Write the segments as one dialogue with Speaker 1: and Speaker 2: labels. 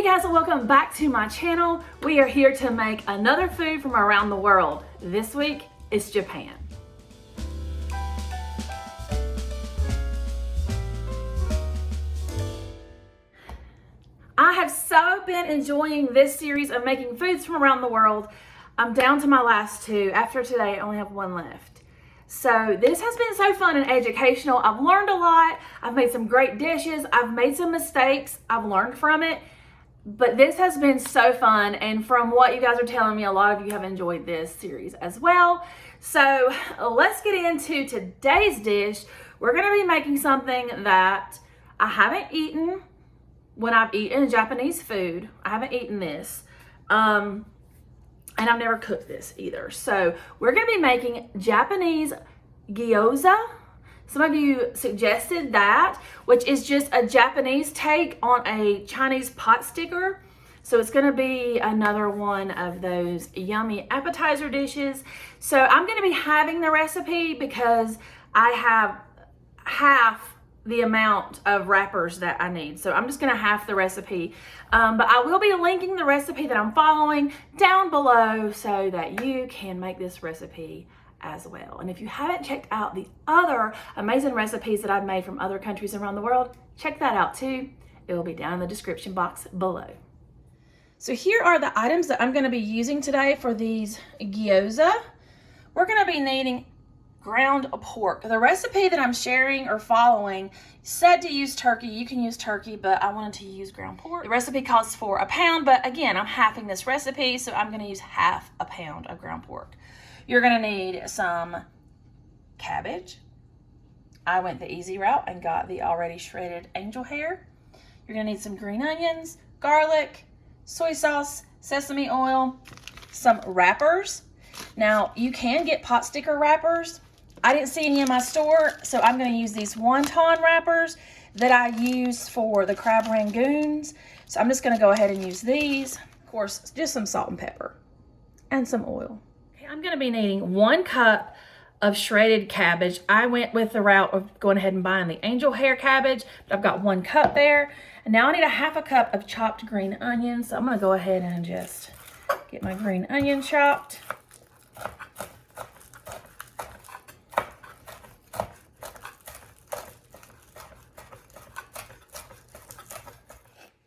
Speaker 1: guys, and welcome back to my channel. We are here to make another food from around the world. This week, it's Japan. I have so been enjoying this series of making foods from around the world. I'm down to my last two. After today, I only have one left. So this has been so fun and educational. I've learned a lot. I've made some great dishes. I've made some mistakes. I've learned from it. But this has been so fun. And from what you guys are telling me, a lot of you have enjoyed this series as well. So let's get into today's dish. We're going to be making something that I haven't eaten when I've eaten Japanese food. I haven't eaten this. And I've never cooked this either. So we're gonna be making Japanese gyoza. Some of you suggested that, which is just a Japanese take on a Chinese pot sticker. So it's gonna be another one of those yummy appetizer dishes. So I'm gonna be having the recipe because I have half the amount of wrappers that I need. So I'm just gonna half the recipe. But I will be linking the recipe that I'm following down below so that you can make this recipe as well. And if you haven't checked out the other amazing recipes that I've made from other countries around the world, check that out too. It will be down in the description box below. So here are the items that I'm gonna be using today for these gyoza. We're gonna be needing ground pork. The recipe that I'm sharing or following said to use turkey. You can use turkey, but I wanted to use ground pork. The recipe calls for 1 pound, but again, I'm halving this recipe, so I'm gonna use half a pound of ground pork. You're gonna need some cabbage. I went the easy route and got the already shredded angel hair. You're gonna need some green onions, garlic, soy sauce, sesame oil, some wrappers. Now, you can get pot sticker wrappers. I didn't see any in my store, so I'm going to use these wonton wrappers that I use for the crab rangoons. So I'm just going to go ahead and use these. Of course, just some salt and pepper and some oil. Okay, I'm going to be needing 1 cup of shredded cabbage. I went with the route of going ahead and buying the angel hair cabbage, but I've got 1 cup there. And now I need a ½ cup of chopped green onions. So I'm going to go ahead and just get my green onion chopped.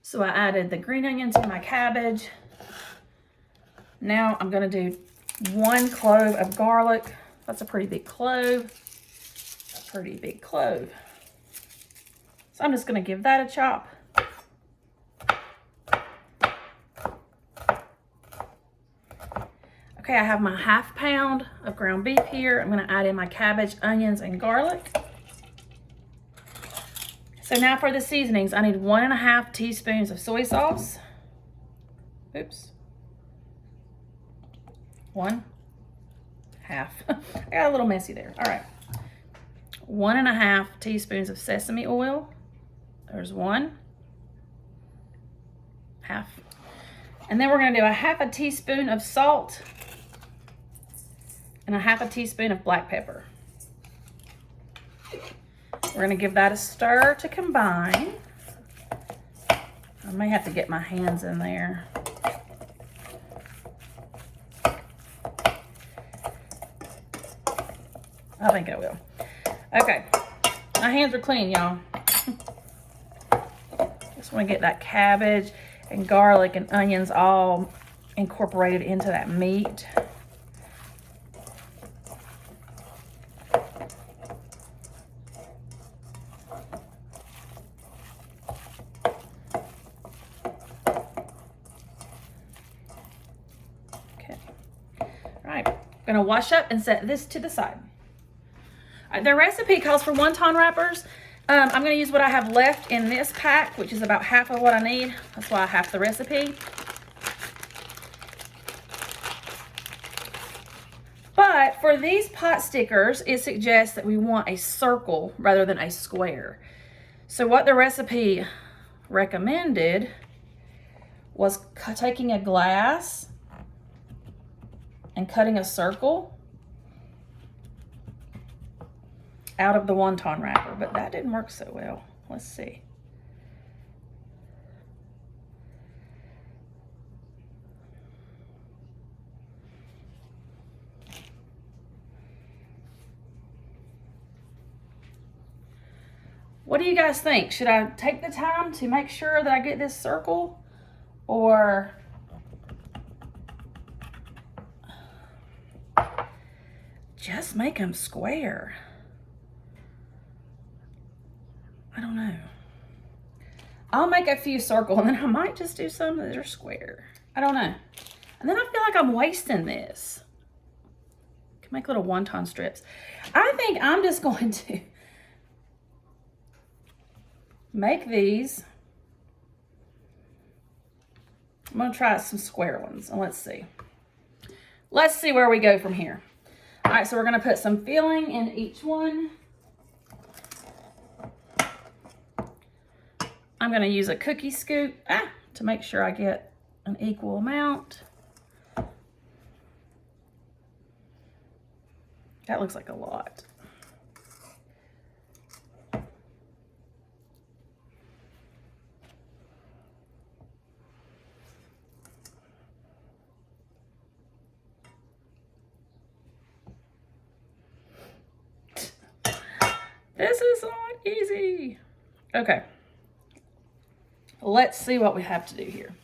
Speaker 1: So I added the green onions to my cabbage. Now I'm gonna do 1 clove of garlic. That's a pretty big clove. A pretty big clove. So I'm just gonna give that a chop. Okay, I have my ½ pound of ground beef here. I'm gonna add in my cabbage, onions, and garlic. So now for the seasonings, I need 1½ teaspoons of soy sauce. Oops. 1/2. I got a little messy there. All right. 1½ teaspoons of sesame oil. There's 1. Half. And then we're gonna do a ½ teaspoon of salt and a ½ teaspoon of black pepper. We're gonna give that a stir to combine. I may have to get my hands in there. I think I will. Okay, my hands are clean, y'all. Just wanna get that cabbage and garlic and onions all incorporated into that meat. I'm gonna wash up and set this to the side. The recipe calls for wonton wrappers. I'm gonna use what I have left in this pack, which is about half of what I need. That's why I half the recipe. But for these pot stickers, it suggests that we want a circle rather than a square. So what the recipe recommended was taking a glass and cutting a circle out of the wonton wrapper, but that didn't work so well. Let's see. What do you guys think? Should I take the time to make sure that I get this circle, or just make them square? I don't know. I'll make a few circles and then I might just do some that are square. I don't know. And then I feel like I'm wasting this. I can make little wonton strips. I think I'm just going to make these. I'm gonna try some square ones and let's see. Let's see where we go from here. All right, so we're gonna put some filling in each one. I'm gonna use a cookie scoop to make sure I get an equal amount. That looks like a lot. This is not easy. Okay. Let's see what we have to do here.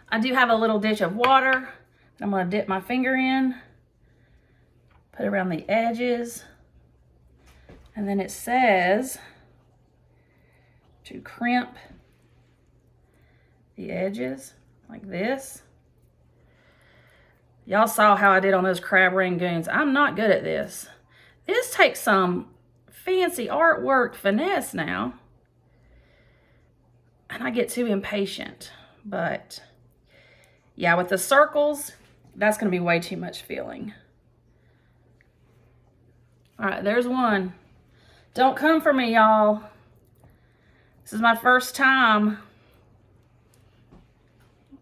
Speaker 1: I do have a little dish of water that I'm going to dip my finger in, put it around the edges, and then it says to crimp the edges like this. Y'all saw how I did on those crab rangoons. I'm not good at this. This takes some fancy artwork finesse now. And I get too impatient, but yeah, with the circles, that's gonna be way too much filling. All right, there's one. Don't come for me, y'all. This is my first time.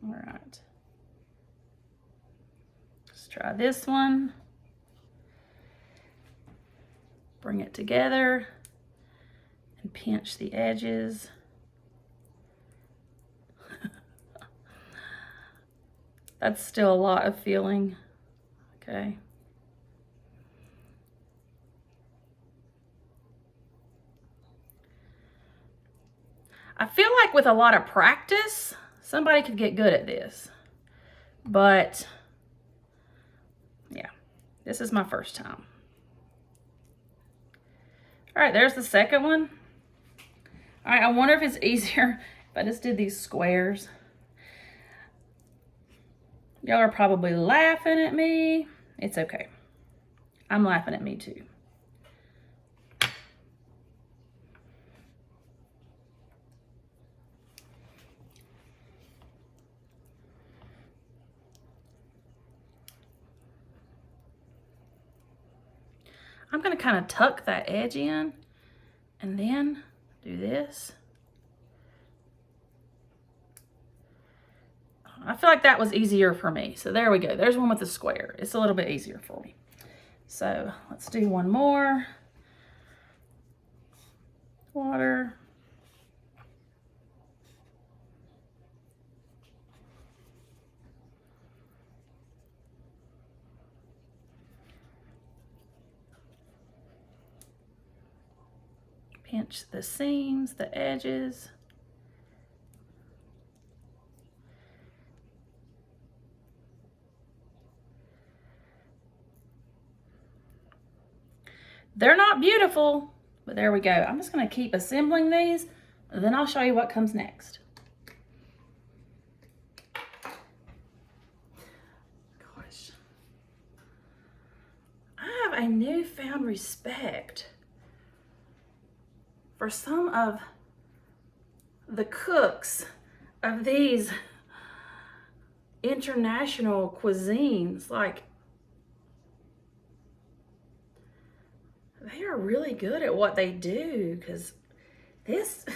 Speaker 1: All right. Let's try this one. Bring it together and pinch the edges. That's still a lot of filling. Okay. I feel like with a lot of practice, somebody could get good at this. But yeah, this is my first time. All right, there's the second one. All right, I wonder if it's easier if I just did these squares. Y'all are probably laughing at me. It's okay. I'm laughing at me too. I'm gonna kind of tuck that edge in and then do this. I feel like that was easier for me. So there we go. There's one with the square. It's a little bit easier for me. So let's do one more. Water. Pinch the seams, the edges. They're not beautiful, but there we go. I'm just going to keep assembling these, and then I'll show you what comes next. Gosh. I have a newfound respect for some of the cooks of these international cuisines. Like, they are really good at what they do, because this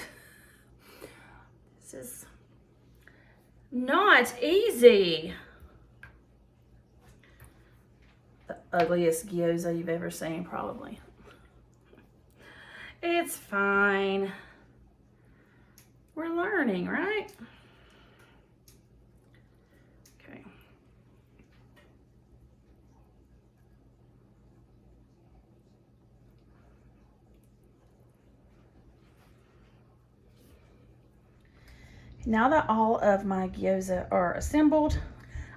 Speaker 1: is not easy. The ugliest gyoza you've ever seen, probably. It's fine. We're learning, right? Okay. Now that all of my gyoza are assembled,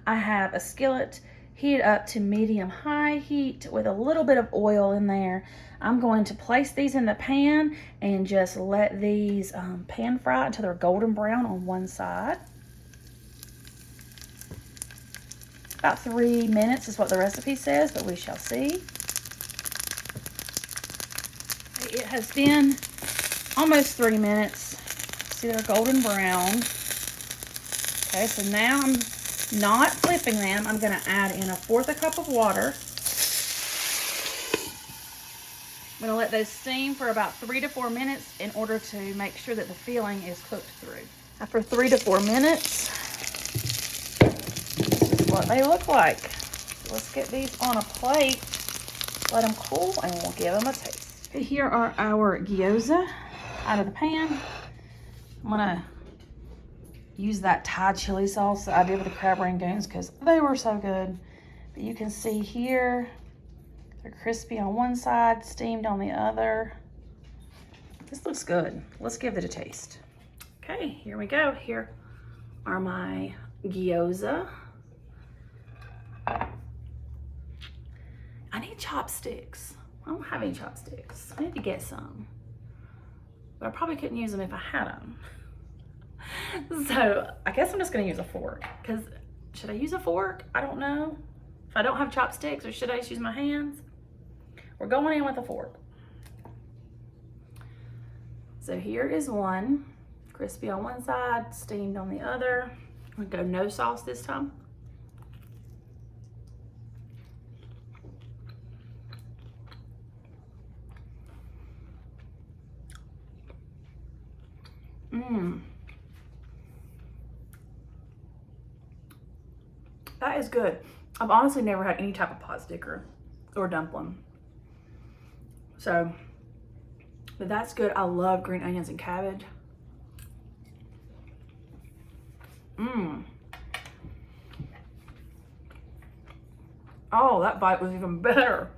Speaker 1: I have a skillet heated up to medium-high heat with a little bit of oil in there. I'm going to place these in the pan and just let these pan fry until they're golden brown on one side. About 3 minutes is what the recipe says, but we shall see. It has been almost 3 minutes. See, they're golden brown. Okay, so now I'm not flipping them. I'm going to add in 1/4 cup of water. I'm going to let those steam for about 3 to 4 minutes in order to make sure that the filling is cooked through. After 3 to 4 minutes, this is what they look like. So let's get these on a plate, let them cool, and we'll give them a taste. Okay, here are our gyoza out of the pan. I'm going to use that Thai chili sauce that I did with the crab rangoons because they were so good. But you can see here, they're crispy on one side, steamed on the other. This looks good. Let's give it a taste. Okay, here we go. Here are my gyoza. I need chopsticks. I don't have any chopsticks. I need to get some. But I probably couldn't use them if I had them. So I guess I'm just gonna use a fork, because should I use a fork? I don't know. If I don't have chopsticks, or should I just use my hands? We're going in with a fork. So here is one, crispy on one side, steamed on the other. I'm gonna go no sauce this time. That is good. I've honestly never had any type of pot sticker or dumpling. So, but that's good. I love green onions and cabbage. Oh, that bite was even better.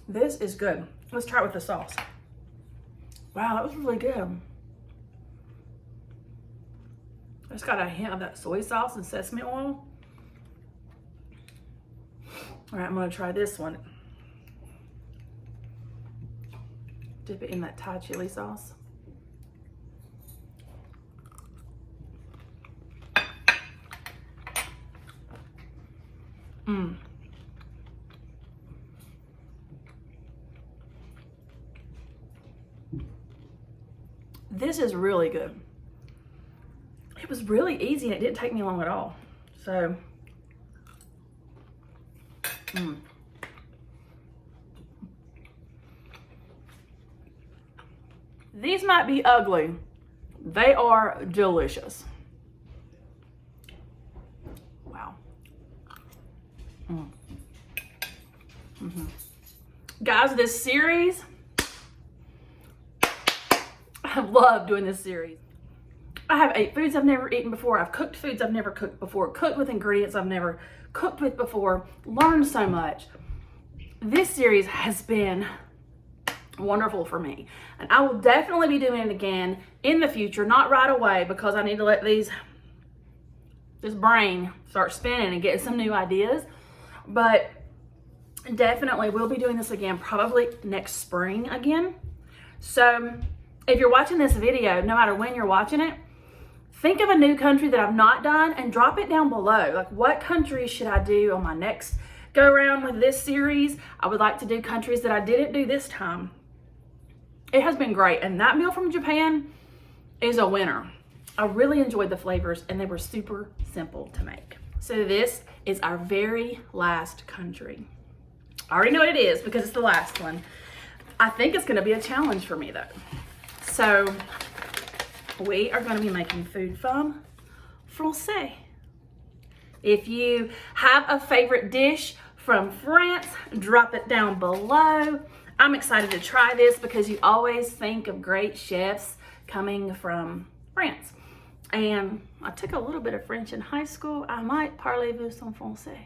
Speaker 1: This is good. Let's try it with the sauce. Wow, that was really good. It's got a hint of that soy sauce and sesame oil. All right, I'm gonna try this one. Dip it in that Thai chili sauce. This is really good. It was really easy and it didn't take me long at all. So, these might be ugly. They are delicious. Wow. Guys, this series, I love doing this series. I have ate foods I've never eaten before. I've cooked foods I've never cooked before. Cooked with ingredients I've never cooked with before. Learned so much. This series has been wonderful for me. And I will definitely be doing it again in the future. Not right away, because I need to let this brain start spinning and get some new ideas. But definitely we'll be doing this again probably next spring again. So if you're watching this video, no matter when you're watching it, think of a new country that I've not done and drop it down below. Like, what countries should I do on my next go around with this series? I would like to do countries that I didn't do this time. It has been great. And that meal from Japan is a winner. I really enjoyed the flavors and they were super simple to make. So this is our very last country. I already know what it is because it's the last one. I think it's gonna be a challenge for me though. So we are going to be making food from Francais. If you have a favorite dish from France, drop it down below. I'm excited to try this because you always think of great chefs coming from France. And I took a little bit of French in high school. I might parlez-vous en français.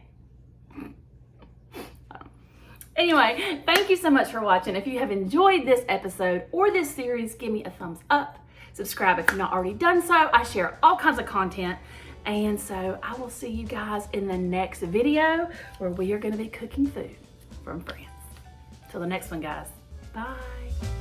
Speaker 1: Anyway, thank you so much for watching. If you have enjoyed this episode or this series, give me a thumbs up. Subscribe if you've not already done so. I share all kinds of content. And so I will see you guys in the next video where we are going to be cooking food from France. Till the next one, guys. Bye.